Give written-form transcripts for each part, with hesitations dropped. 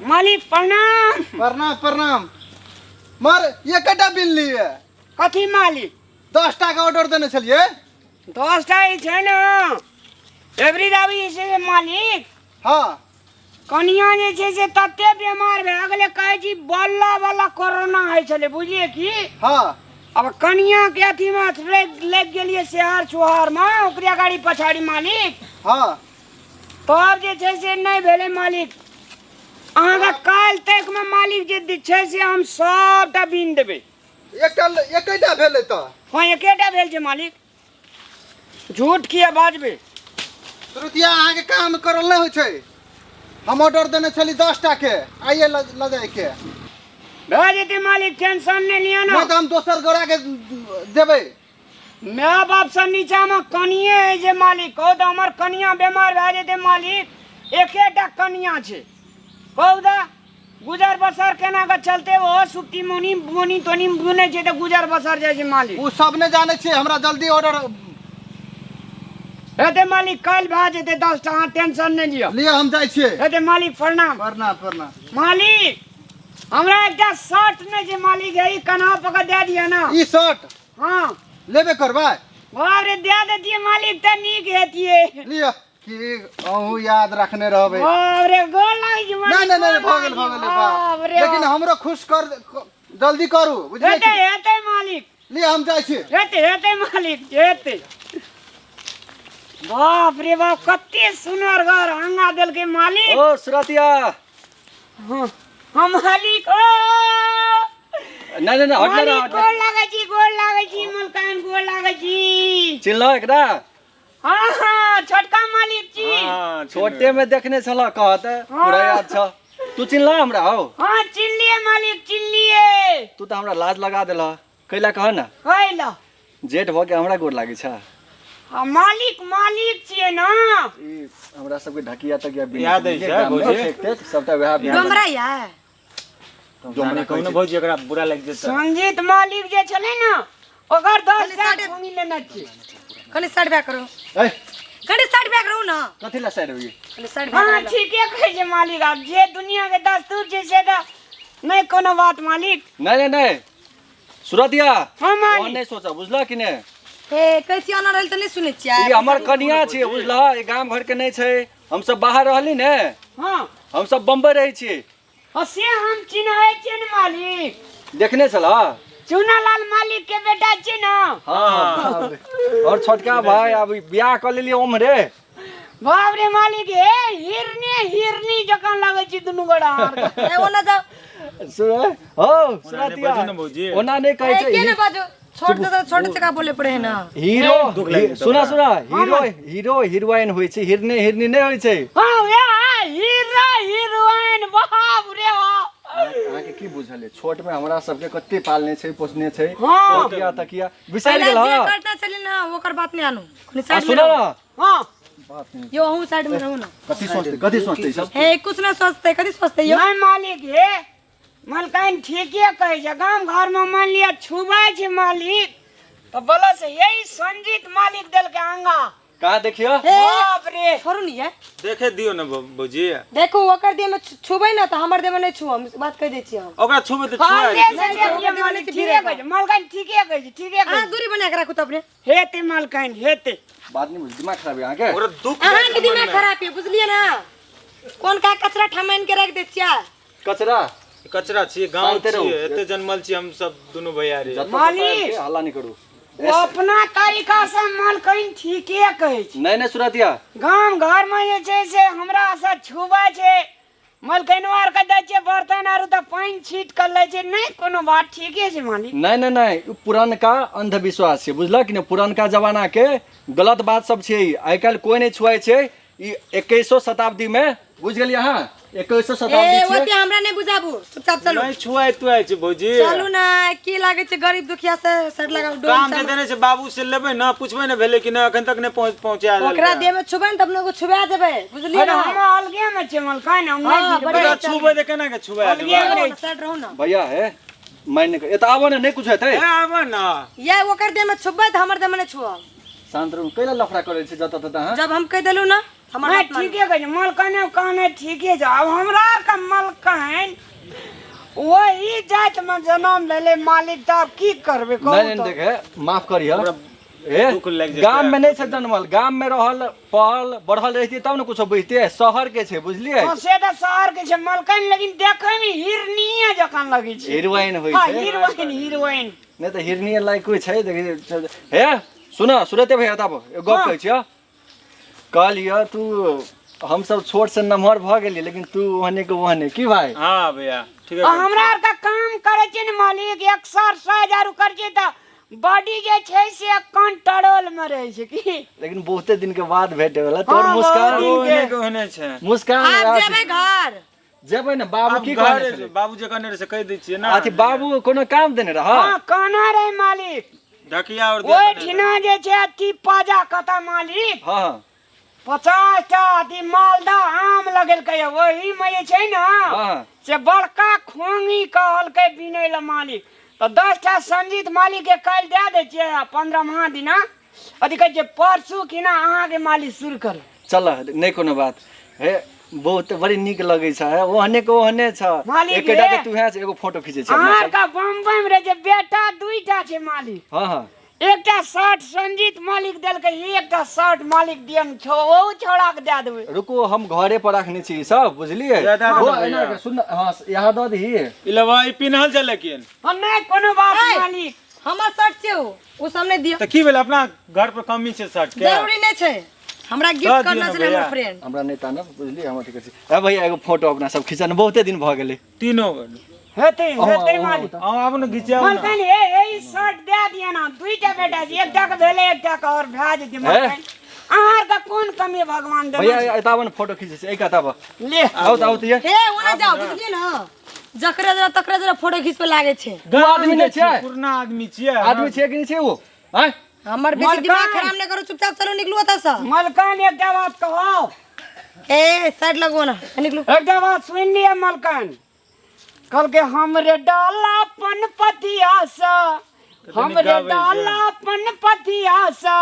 मालिक प्रणाम। प्रणाम प्रणाम। मर ये कटा बिल लिए कथी मालिक? 10 टा का ऑर्डर देने छलिए। 10 टा छै ना एवरी दावी से मालिक। हाँ कनिया जे छै से तते बीमार भए गेलै, कहै छी बल्ला वाला कोरोना है छले, बुझिए की। हाँ अब कनिया के अथी में लग गेलिए शहर चुहार में, ओकरे गाड़ी पछाड़ी मालिक। हाँ तब जे छै से नहीं भेले मालिक। अहाँ काल तक में मालिक जे छै से हम सबटा बीन देबे। एकटा भेले तो हाँ एकेटा भेल छै मालिक, झूठ किया बाजबे। तुरतिया अहाँ के काम करल नहीं होय छै। हम ऑर्डर देने छली 10 टा के, आइए ल जाए के भेज देते मालिक, टेंशन नहीं लिया ना। नहीं तो हम दोसर गोरा के देबे। माँ बाप से नीचा में कनिए है जे मालिक, कहो तो हमार कनिया बीमार भए जेते मालिक। एकेटा कनिया छै, कहू दा गुजर बसर केना के चलते, वो सुक्ति मुनी बोनी तोनी बुने छै तो गुजर बसर जाय छै मालिक। वो सब ने जाने छे, हमरा जल्दी ऑर्डर हेते मालिक, कल भए जेते 10 टा, अहाँ टेंशन नहीं लियो। लिए हम जाय छिए। हेते मालिक प्रणाम। प्रणाम प्रणाम। मालिक हमरा एकटा शर्ट नहीं छै मालिक, यही कन्हा पकड़ दे दिया ना। ई शर्ट हाँ लेबे करबा। बाप रे दे देतिए मालिक त नीक हेतिए। लिया कि अहू याद रखने रहबे। बाप रे गोल लागी छै मालिक। नहीं भगल बाप रे। लेकिन हमरो खुश कर, जल्दी करू बुझलिए। हेते मालिक, लिए हम जाय छिए। हेते मालिक हेते। बाप रे बाप, कते सुनर घर हंगा देल के मालिक। ओ सुरतिया। हाँ हम मालिक। ओ नहीं हट ना मालिक गोल लागे छी मलकान, गोल लागे छी। चिल्लो एकरा। हाँ छोटका मालिक जी। हां छोटे में देखने छला, कहत पूरा याद छ। तू चिल्ला हमरा हो। हाँ चिल्लिए मालिक चिल्लिए। तू तो हमरा लाज लगा देला, कैला कह ना। कैला जेठ भ के हमरा गोर लागे छ। मालिक छिए ना। ई हमरा सबके ढकिया तक याद है छै भौजी, सबटा वह डोमरा या जोमने कहू ना भौजी, एकरा बुरा लग जेतै। संजीत मालिक जे छले ना, ओकर 10 टा घूमी लेना छी। कनी साइड बैक करो, ए कनी साइड बैक करो ना। कथि ला साइड होई? कनी साइड हाँ बैक ठीके कहै छै मालिक, आब जे दुनिया के दस्तूर छै से त नहीं कोनो बात मालिक। नहीं सुरतिया। हाँ ओ मालिक। नहीं सोचा बुझला कि ने। हे कैसी आना रहल त नहीं सुनै छियै। ई हमर कनिया छै बुझला, ई गांव घर के नहीं छै। हम सब बाहर रहली ने, हाँ हम सब बम्बई रहै छी। से हम चिन्है छियै ने मालिक, देखने छला। चूनालाल मालिक के बेटा छी ना। हाँ और छोटका भाई अब बियाह कर लेलिए उम्रे। बाप रे मालिक, हे हिरनी जकां लागे छी दुनु गोड़ा। ए ओना जा सुन हो सुरतिया बाजू ना भौजी। ओना नहीं कहै छै। के ने बाजो, छोटे से का बोले पड़े है ना। हीरो सुना हीरो हीरोइन होय छै, हिरनी नहीं होय छै। हाँ या हीरो हीरोइन, बाप रे बाप। अहाँ के की बुझल है, छोट में हमरा सबके कते पालने छै पोसने छै। हाँ। तकिया बिसार पहले गेल। जे हां करना चली ना ओकर बात नहीं आनु। कनी साइड में सुना रहो। ना हाँ बात नहीं। यो हूं साइड में रहू ना। कथि सोचते सब। हे कुछ ना सोचते, कदी सोचते यो। नहीं मालिक, हे मलकाइन ठीके कहै छै। गांव घर में मान लिया छुबै छै मालिक तो बोलो से यही संजीत मालिक देल के अंगा। कहां देखियो। बाप रे छोड़ू नहीं है, देखे दियो ना भौजी। देखो ओकर देह में छुबै ना त हमर देह में नहीं छुअम, बात कह दै छी हम। ओकरा छुबे त हाँ छुआ ले से देखिए मालिक, ठीके कहै छै मलकाइन, ठीके कहै छै, ठीके हां कहै दूरी बना के रखू त अपने। छै। हेते मलकाइन हेते। बात नहीं बुझ, दिमाग खराब है अहाँ के। ओकरा दुख अहाँ के दिमाग खराब है, बुझलिए ना। कोन का कचरा ठमाइन के रख दे छिया। कचरा कचरा छी, गांव शांत रहो। छी, एते जन्मल छी हम सब दुनु भैयारी। मालिक। हल्ला नहीं करू। वो अपना तरीका से मलकाइन ठीके कहै छै। नहीं सुरतिया। गांव घर में जे छै से हमरा से छुबै छै, मलकैनवार के दै छै बर्तन आरु त पानी छीट कर लै छै। नहीं कोनो बात ठीके छै मालिक। नहीं पुरानका अंधविश्वास है बुझल कि नहीं। पुरानका जमाना के गलत बात सब छै। आई काल कोई नहीं छुआई छै। ई 21वीं शताब्दी में बुझ गेलिए अहाँ। 21वीं शताब्दी ए छै। ओते हमरा नहीं बुझाबू, चुपचाप चलू। नहीं छुआई तुआई छी भौजी। चलू ना, की लागे छै गरीब दुखिया से सट लगाउ डोल। काम जे देने छै बाबू से लेबै ना, पूछबै ना भेले कि ना, अखन तक नहीं पहुंचा देल। ओकरा देह में छुबै न तब न को छुबा देबै, बुझलिए अरे ना। हम अलगे में छै मलकाइन, हम हाँ, नहीं बढ़िया। जीतबै। ओकरा छुबै दे केना के छुआ अलगे देबै। में। सट रहू ना। भैया है मायने ए त आबो नहीं कुछ हेतै। ए आबो ना। ये ओकर देह में छुबै त हमर देह में नहीं छुअम। शांत रहू, कैला लफड़ा करे छै जत तत अहाँ। जब हम कह देलू ना हमर नहीं बात मान। ठीके कहै छै मलकाइन, कहने ठीके छै। अब हमरा का मलकाइन वही जात में जन्म लेले मालिक, तब की करबे कहू नहीं तो? देखे माफ करिए दुख लग जेतै। गाम में नहीं से जन्मल, गाम में रहल पढ़ल बढ़ल रहती तब न कुछ बुझते। शहर के छे बुझलिए, हाँ, से तो शहर के छे मलकन, लेकिन देखे में हिरनीय जकां लगे छे। हीरोइन होइ हाँ, छे। हीरोइन नहीं तो हिरनी लायक कोई छै देखी। हे सुन सुरते भैया तब गप हाँ। कहै छियै। कहलिए तू हम सब छोट से नमहर भ गेली, लेकिन तू वहने के वहने की भाई। हाँ भैया ठीक है। हमरा आर का काम करे छे न मालिक, एक्सरसाइज आर कर छे त बॉडी जे छे से कंट्रोल में रहे छे की। लेकिन बहुते दिन के बाद भेटे वाला तोर हाँ, मुस्कान बहुत दिन के। होने छै। मुस्कान आप आया जेबै घर जेबै न। बाबू अब की घर कहने छलै? बाबू जे कहने रहे से कह दै छियै ना। अथी बाबू कोनो काम देने रहा। हाँ, कहना रहे मालिक। ढकिया और ओए दे ठिना जे छे अति पाजा कथा मालिक, हाँ 50 टा अति मालदा आम लगल के, वही में जे छे ना हाँ से बड़का खोंगी कहल के बिनै ल मालिक। तो 10 टा संजीत मालिक के कल दे दे छियै 15 दिना। अथी कहे छै परसू कि ना अहाँ के मालिक शुरू कर। चल नहीं कोनो बात। हे बहुत बड़ी निक लगे छ। ओहने के ओहने छ। मालिक एकेटा रे। के तू है एगो फोटो खींचे छ। अहाँ का बम्बई में रहे जे बेटा 2टा छे मालिक। हाँ हाँ एकटा शर्ट संजीत मालिक देल के, एकटा शर्ट मालिक दियन छो, ओ छोड़ा के दे देबै। रुको हम घरे पर रखने छी सब बुझलिए। ज्यादा वो दे एना के सुन हाँ यहाँ दऽ दही। इलवा ई पिन्हल छै लेकिन हम नहीं कोनो बात है। मालिक। हमर शर्ट छै ओ सामने दियो। त की भेल अपना घर पर कमी छै शर्ट के। जरूरी नहीं छै, हमरा दऽ गिफ्ट दियौ करना ने छै भैया। हमर फ्रेंड। हमरा नहीं तानब बुझलिए। हम ठीक छै। ए भैया एगो फोटो अपना सब खींचन बहुते दिन भ गेलै। तीनों हेतै हेतै मालिक। हम आबू न घिचाऊ मन ना। कहली ए शर्ट दे दिया ना, 2टा बेटा छै, एकटा के भेले एकटा के और भए जेतै। मन हैं? कहली अहाँ का कोन कमी भगवान भैया देना एतावन फोटो खींचे छै। एक तब ले। आओ त आओ त ये हे ओना जाओ बुझलिए न, जकरे जरा तकरे जरा फोटो खींच पे लागे छै। दू आदमी नहीं छै। पुरना आदमी छियै। आदमी छै कि नहीं छै वो? हैं हमर बेसी मलकान। दिमाग खराब नहीं करो, चुपचाप चलो निकलू ओतऽ से। मलकान एकटा बात कहो, ए साइड लगो ना, निकलू। एकटा बात सुन लिया मलकान। कल के हमरे डालापन पतिया सा, हमरे गाबै छै। डालापन पतिया सा,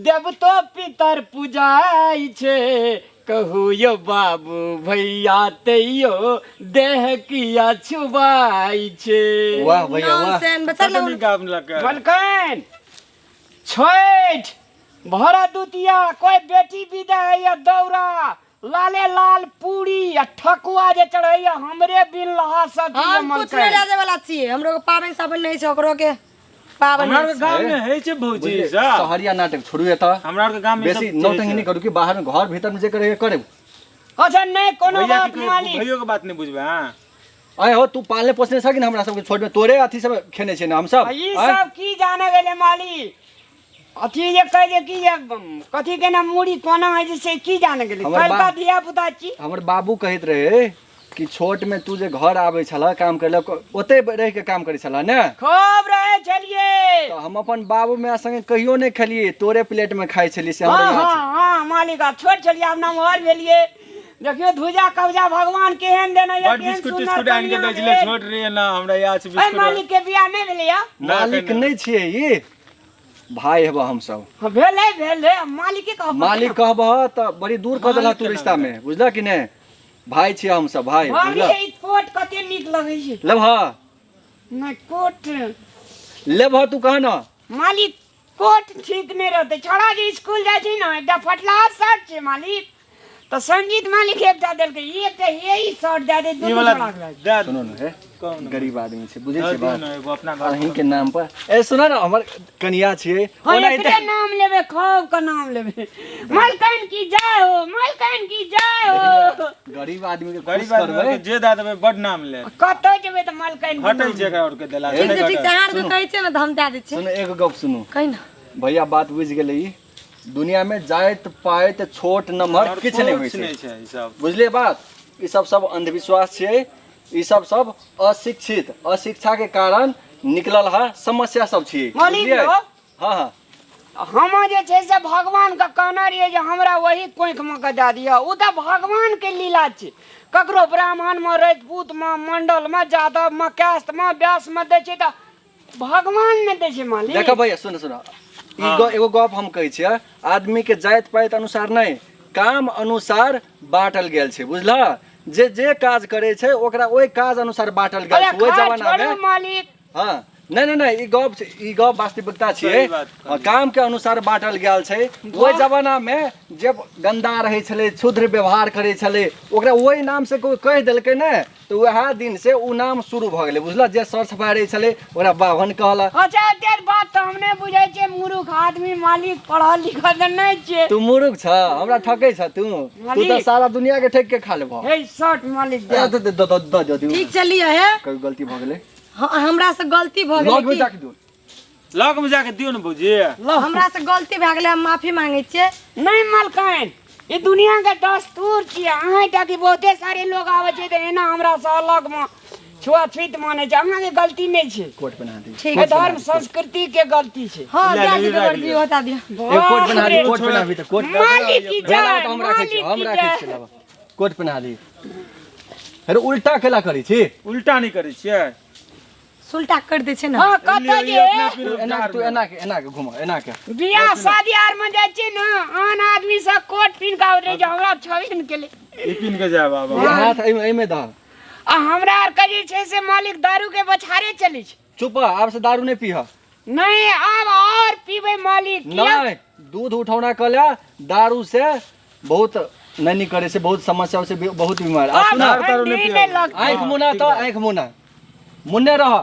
देव तो पितर पूजाई छे। कहू यो बाबू भैया तैयो देह किया छुबाई छे। वाह भैया वाह। नॉनसेंस बच्चा कतनी लगो। गाम लगा। मलकान छठ भरदुतिया कोई बेटी विदाई या दौरा, लाले लाल पूरी या ठकुआ जे चढ़ैया हमरे बिन लहा सब चीज हम कुछ नहीं मलकान। लाजे वाला छियै, हमरो के पाबनि साबन नहीं छै, ओकरो के पाबनि हमरा नहीं के छै। गाम में है छै भौजी बुझलिए, सब। सहरिया नाटक छोड़ू एता। हमरा के गाम में बेसी नौटंकी नहीं करू कि बाहर में घर भीतर में जे करे करे। अच्छा नहीं कोनो भैया बात की मालिक। भैयो के बात नहीं बुझबे। हां आए हो तू पालने पोसने सकी ना हमरा सबके छोड़ में तोरे अथी सब खेने छै ना हम सब। ई सब की जाने गेले मालिक। अथी जे कह जे की जे कथी के ना मुड़ी कोना है जे से की जाने गेले। हमर कल का बा- धिया पुता छी। हमर बाबू कहत रहे कि छोट में तू जे घर आबै छला काम करे ओते रह के काम करे छला ने। खूब रहे छलिए। तो हम अपन बाबू में संगे कहियो नहीं खेलिए, तोरे प्लेट में खाई छली से हाँ हमरा याद हाँ हाँ मालिक आ छोट छलिए अपना मोहर भेलिए। देखियो धुजा कब्जा भगवान केहन देना या बड़ बिस्कुट टिस्कुट आन के दै छले छोड़ रही ना हमरा याद छै ए बिस्कुट। मालिक के बियाह नहीं भेले या? छै। मालिक नहीं छिए ई भाई हेबा हम सब। हाँ, भेले भेले मालिक के कह। मालिक कहबह त बड़ी दूर कर देला तू रिश्ता में बुझला कि नहीं। भाई छिए हम सब भाई बुझला। भाभी ई कोट कते नीक लगै छै। लेबह नहीं कोट लेबह तू कह ना। मालिक कोट ठीक नहीं रहते। छोड़ा जे स्कूल जाय छै ना एकटा फटला शर्ट छै मालिक, तो संजीत मालिक एकटा देल के ई एकटा यही शर्ट दे दे ई दोनों वाला छोड़ा के। दे सुनो ना हे कौन गरीब आदमी छै बुझै दे छै दियौ बात। ना एगो अपना अहीं घर के नाम पर ए सुना ना हमर कनिया छिए। हाँ ओना एकरे इते- नाम लेबे खूब का नाम लेबे। मलकान की जय हो, मलकान की जय हो। गरीब आदमी के खुश गरीब आदमी करबै। के जे दे देबै बड़ नाम ले। कतौ जेबे त मलकान के हटै नाम छै एकरा और के देला। ठीक छै ठीक छै, अहाँ के कहै छै ना त हम दे दै छी। सुनो एक गप सुनो कहि ना। भैया बात बुझ गेलै ई दुनिया में जाइत पाइत छोट नमहर और किछ नहीं कुछ होइ नहीं छै। छै ई सब। बुझलिए बात। ई सब अंधविश्वास छियै। ई सब अशिक्षित अशिक्षा के कारण निकलल है समस्या सब छियै। मालिक बुझलिए? हो। हाँ हाँ हम जे छै से भगवान का कहना रहिए जे हमरा वही कोंख में के दे दिया। उ त भगवान के लीला छै। ककरो ब्राह्मण में, राजपूत में, मंडल में, यादव में, कास्त में, व्यास में दै छै त भगवान ने दै छै मालिक। देखो भैया सुन सुन हाँ। एगो गप हम कहै छियै। आदमी के जाइत पाइत अनुसार नहीं काम अनुसार बांटल गेल छै बुझला। जे जे काज करे छै ओकरा ओहि काज अनुसार बांटल गेल अरे छै ओहि खाट जमाना में। छोड़ू मालिक। हाँ नहीं ई गप वास्तविकता छियै। सही बात कहलियै। काम के अनुसार बांटल गेल छै। ओहि जमाना में जब गंदा रहे छले क्षुद्र व्यवहार करे छले ओकरा ओहि नाम से कोई कह देलकै ने तो वह दिन से उ नाम शुरू भ गेलै बुझल। जे सर सफाई रहे छले ओकरा बाभन कहला। अच्छा तेर बात तो हमने बुझे छे मूर्ख आदमी मालिक पढ़ल लिखल नहीं छे। तू मूर्ख छ हमरा ठकै छ तू तो सारा दुनिया के ठक के खा लेबो। हे शर्ट मालिक दे। दे ठीक चलिए है। कोई गलती भ गेलै हमरा से गलती भ लॉक में गेलै जाके दो। लॉक में जाके दियो न भौजी। हमरा से गलती भए गेलै हम माफी मांगे छियै। नहीं मलकाइन ये दुनिया के दस्तूर छियै। अहाँ ताकि बहुते सारे लोग आवे छे त एना हमरा से अलग में छुआछूत माने छे। अहाँ के गलती नहीं छे। कोट बना दी। ठीक ये है धर्म संस्कृति के गलती छे। हाँ ले, ब्याज ले, के ले, वर्दी होता दिया। एक कोट बना दी। कोट बना भी तो कोट मालिक की भेला जय तो हम राखै छी हम मालिक की राखै जय। छी लावा कोट बना दी। अरे उल्टा केला करै छी उल्टा नहीं करे छियै। सुल्टा कर दे छे ना। हां कत जे तू एना के घुमा एना के बियाह शादी आर में जाय छी न आन आदमी सब कोट पिन का उतरे जे हमरा छवि न केले। ई पिन के जा बाबा। ये हाथ एमे द। आ हमरा आर के जे छे से मालिक दारू के बछारे चले छे। चुप अब से दारू नहीं पीह। नहीं अब और पीबे मालिक। नहीं दूध उठौना कला दारू से बहुत नहीं करे से बहुत समस्या से बहुत बीमार। आ सुना आंख मुना तो आंख मुना मुन्ने रह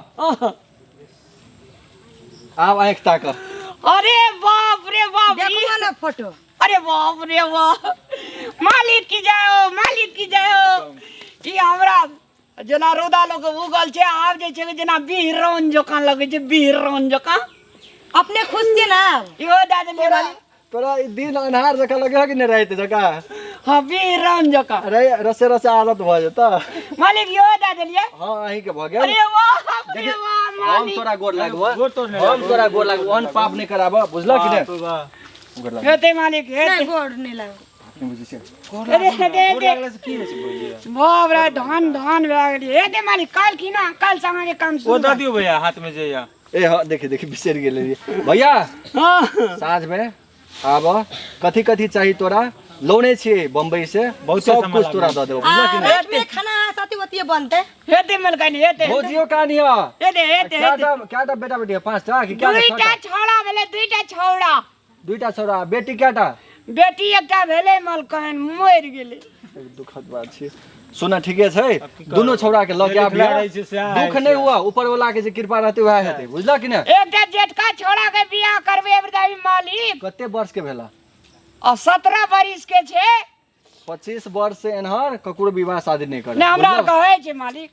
अब आंख ताक। अरे बाप रे बाप। देखो ना फोटो। अरे बाप रे बाप। मालिक की जाओ मालिक की जाओ। ई हमरा जना रोदा लोग उगल छे आब जे छे जना बिहरौन जका लगे छे बिहरौन जका। अपने खुश छे ना। इहो दाद ले मालिक। तोरा ई दिन अनहार जका लगे कि नहीं रहते जका। हां बिहरौन जका। अरे रसे रसे आदत भ जता मालिक इहो दाद लिए। हां अही के भ गेल। अरे वाह रे वाह हम मालिक। तोरा गोर लागबो गोर तोड़ नहीं हम तोरा गोर लागबो अन पाप नहीं कराबो बुझला कि नहीं गोर लाग हेते मालिक नहीं हेते। गोड़ नहीं लगा। बुझी छै अरे हेते गोर लागले से की होइ छै भौजी। बाप रे धन धन भए गेली। हेते मालिक काल की ना काल से अहाँ के काम ओ शुरू द दियो भैया हाथ में जे या। ए हां देखि बिसर गेले भैया। हां साँझ में आब कथी कथी चाहिए तोरा लोने छिए बम्बई से बहुते सब सामान कुछ तोरा दे देबो बुझला कि नहीं। पेट में खाना साथी वती बनते। हेते मलकानी हेते। भौजियो कहानिया हेते हेते हेते। क्याटा बेटा बेटी पांचटा कि क्याटा दुईटा छौड़ा भेले दुईटा छौड़ा। दुईटा छोरा बेटी क्याटा बेटी एकटा भेले मलकान मरि गेले। दुखद बात छै। सुना ठीके छै दोनों छोरा के लग आबिया लिखला रहै छै से आइ दुख नहीं हुआ ऊपर वाला के जे कृपा रहते वह हेते बुझला कि नहीं। एकटा जेठका छौड़ा के बियाह करबे बताबी मालिक। कते वर्ष के भेला। और 17 बरिस के छे। 25 वर्ष से एनहर ककरो विवाह शादी नहीं करे ने हमरा कहै छे मालिक।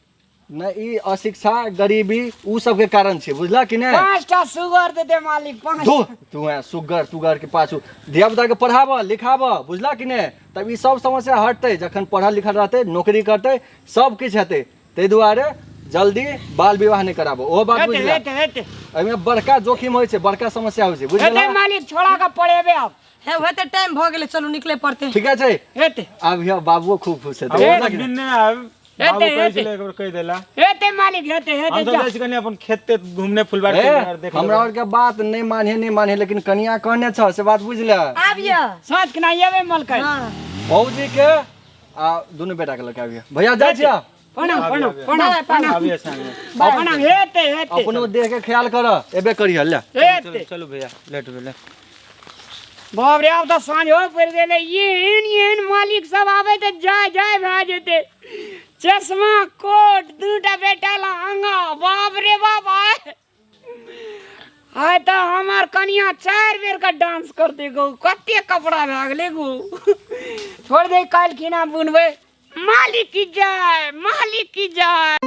न ई अशिक्षा गरीबी उ सब के कारण छै बुझला कि नहीं। 5टा सुगर दे दे मालिक 5। तू है सुगर के पाछू धिया पुता के पढ़ाबा लिखाबा बुझला कि नहीं। तब ई सब समस्या हटते जखन पढ़ल लिखल रहते नौकरी करते सब किछ हेते ते दुआरे जल्दी बाल विवाह नहीं कराबो ओ बात हेते बुझला। हेते हेते। एमे बड़का जोखिम होय छै बड़का समस्या होय छै बुझला। हेते मालिक छोड़ा के पढ़ेबे अब। है होते टाइम भ गेले चलो निकले पड़ते। ठीक है छै हेते अब यह बाबुओ खूब खुश अब हेते ओ दिन ने आब बाबू हेते, कहै हेते। छले एक बार कह देला। हेते मालिक हेते हम हेते तो जा। जाय छी कनी अपन खेत ते घूमने फुलबाड़ ए, के देख हमरा और के बात नहीं माने लेकिन कनिया कहने छ से बात बुझले। आबिया। साथ के ना येबे मलकान। हां भौजी के आ दोनों बेटा के लके आबिया भैया जा छिया प्रणाम आबि, प्रणाम आबि। प्रणाम प्रणाम आबिए संगे। प्रणाम हेते हेते अपनो देह के ख्याल कर एबे करिया ले। हेते। चलो भैया लेट भेले। बाप रे अब तो साँझ हो पड़ गेले। ये मालिक सब आवे तो जाय जाय भए जेते। चश्मा कोट दूटा बेटा लहंगा बाप रे बाप आय। आय तो हमार कनिया 4 बेर का डांस कर दे गो कते कपड़ा भए गेले गो। छोड़ दे काल खिना बुनबे। मालिक की जय मालिक की जय।